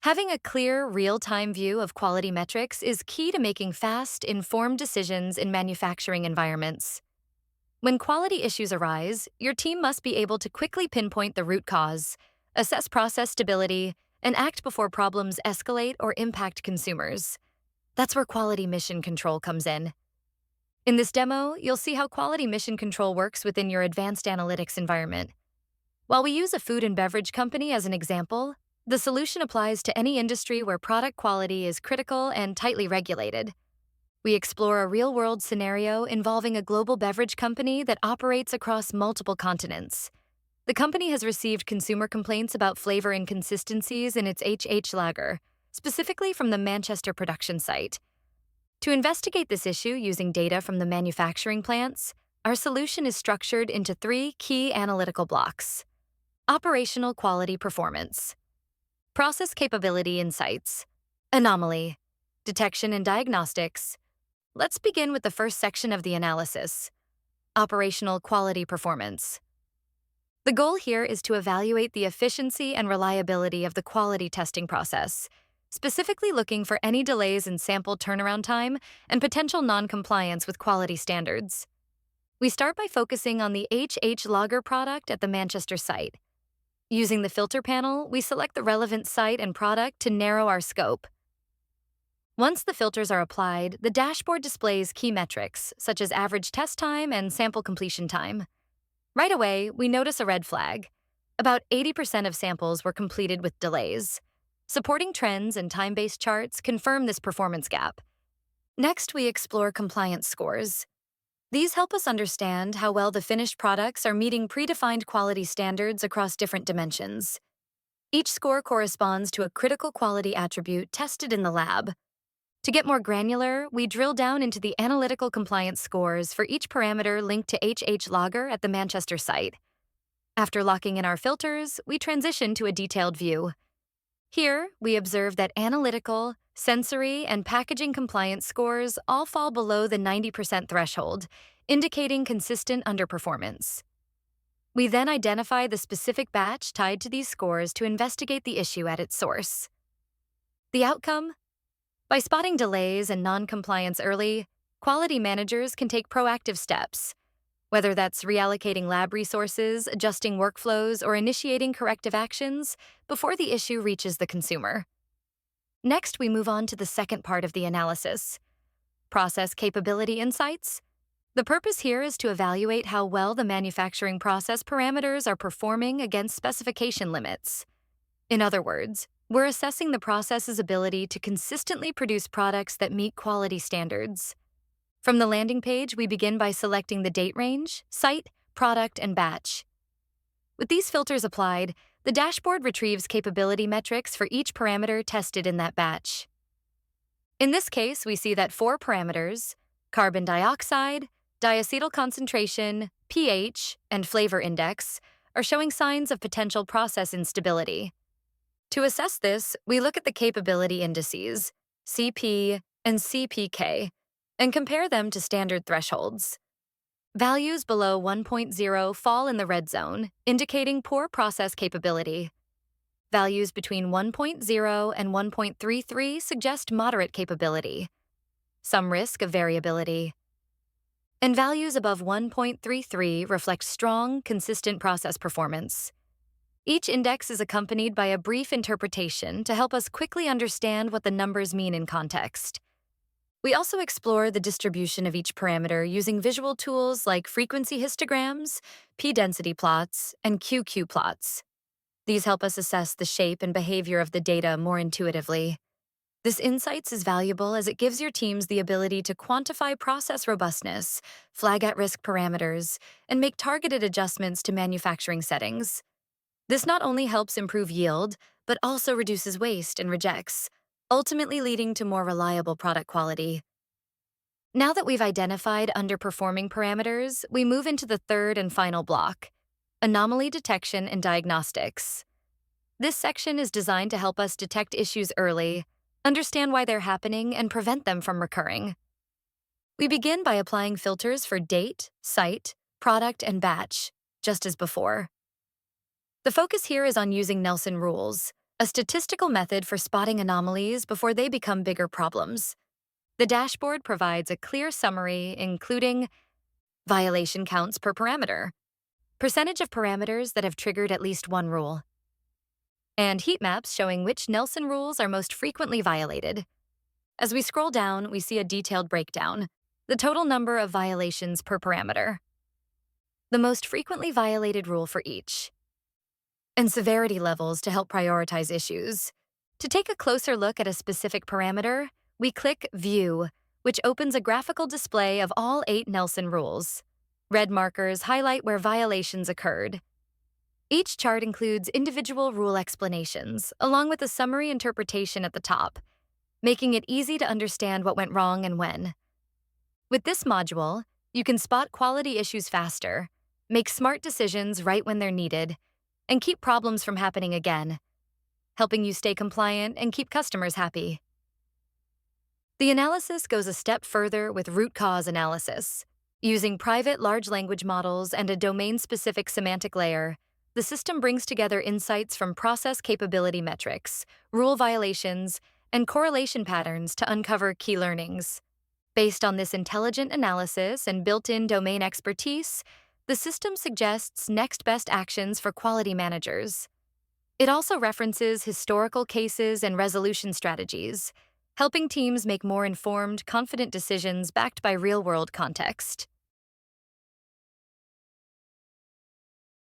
Having a clear, real-time view of quality metrics is key to making fast, informed decisions in manufacturing environments. When quality issues arise, your team must be able to quickly pinpoint the root cause, assess process stability, and act before problems escalate or impact consumers. That's where quality mission control comes in. In this demo, you'll see how quality mission control works within your advanced analytics environment. While we use a food and beverage company as an example, the solution applies to any industry where product quality is critical and tightly regulated. We explore a real-world scenario involving a global beverage company that operates across multiple continents. The company has received consumer complaints about flavor inconsistencies in its HH lager, specifically from the Manchester production site. To investigate this issue using data from the manufacturing plants, our solution is structured into three key analytical blocks: operational quality performance, process capability insights, anomaly, detection and diagnostics. Let's begin with the first section of the analysis: operational quality performance. The goal here is to evaluate the efficiency and reliability of the quality testing process, specifically looking for any delays in sample turnaround time and potential non-compliance with quality standards. We start by focusing on the HH lager product at the Manchester site. Using the filter panel, we select the relevant site and product to narrow our scope. Once the filters are applied, the dashboard displays key metrics, such as average test time and sample completion time. Right away, we notice a red flag. About 80% of samples were completed with delays. Supporting trends and time-based charts confirm this performance gap. Next, we explore compliance scores. These help us understand how well the finished products are meeting predefined quality standards across different dimensions. Each score corresponds to a critical quality attribute tested in the lab. To get more granular, we drill down into the analytical compliance scores for each parameter linked to HH lager at the Manchester site. After locking in our filters, we transition to a detailed view. Here, we observe that analytical, sensory, and packaging compliance scores all fall below the 90% threshold, indicating consistent underperformance. We then identify the specific batch tied to these scores to investigate the issue at its source. The outcome? By spotting delays and non-compliance early, quality managers can take proactive steps, whether that's reallocating lab resources, adjusting workflows, or initiating corrective actions before the issue reaches the consumer. Next, we move on to the second part of the analysis: process capability insights. The purpose here is to evaluate how well the manufacturing process parameters are performing against specification limits. In other words, we're assessing the process's ability to consistently produce products that meet quality standards. From the landing page, we begin by selecting the date range, site, product, and batch. With these filters applied, the dashboard retrieves capability metrics for each parameter tested in that batch. In this case, we see that 4 parameters: carbon dioxide, diacetyl concentration, pH, and flavor index, are showing signs of potential process instability. To assess this, we look at the capability indices, CP and CPK, and compare them to standard thresholds. Values below 1.0 fall in the red zone, indicating poor process capability. Values between 1.0 and 1.33 suggest moderate capability, some risk of variability. And values above 1.33 reflect strong, consistent process performance. Each index is accompanied by a brief interpretation to help us quickly understand what the numbers mean in context. We also explore the distribution of each parameter using visual tools like frequency histograms, p-density plots, and QQ plots. These help us assess the shape and behavior of the data more intuitively. This insights is valuable as it gives your teams the ability to quantify process robustness, flag at-risk parameters, and make targeted adjustments to manufacturing settings. This not only helps improve yield, but also reduces waste and rejects, ultimately leading to more reliable product quality. Now that we've identified underperforming parameters, we move into the third and final block: anomaly detection and diagnostics. This section is designed to help us detect issues early, understand why they're happening, and prevent them from recurring. We begin by applying filters for date, site, product, and batch, just as before. The focus here is on using Nelson rules, a statistical method for spotting anomalies before they become bigger problems. The dashboard provides a clear summary, including violation counts per parameter, percentage of parameters that have triggered at least one rule, and heat maps showing which Nelson rules are most frequently violated. As we scroll down, we see a detailed breakdown, the total number of violations per parameter, the most frequently violated rule for each, and severity levels to help prioritize issues. To take a closer look at a specific parameter, we click View, which opens a graphical display of all 8 Nelson rules. Red markers highlight where violations occurred. Each chart includes individual rule explanations, along with a summary interpretation at the top, making it easy to understand what went wrong and when. With this module, you can spot quality issues faster, make smart decisions right when they're needed, and keep problems from happening again, helping you stay compliant and keep customers happy. The analysis goes a step further with root cause analysis. Using private large language models and a domain-specific semantic layer, the system brings together insights from process capability metrics, rule violations, and correlation patterns to uncover key learnings. Based on this intelligent analysis and built-in domain expertise, the system suggests next best actions for quality managers. It also references historical cases and resolution strategies, helping teams make more informed, confident decisions backed by real-world context.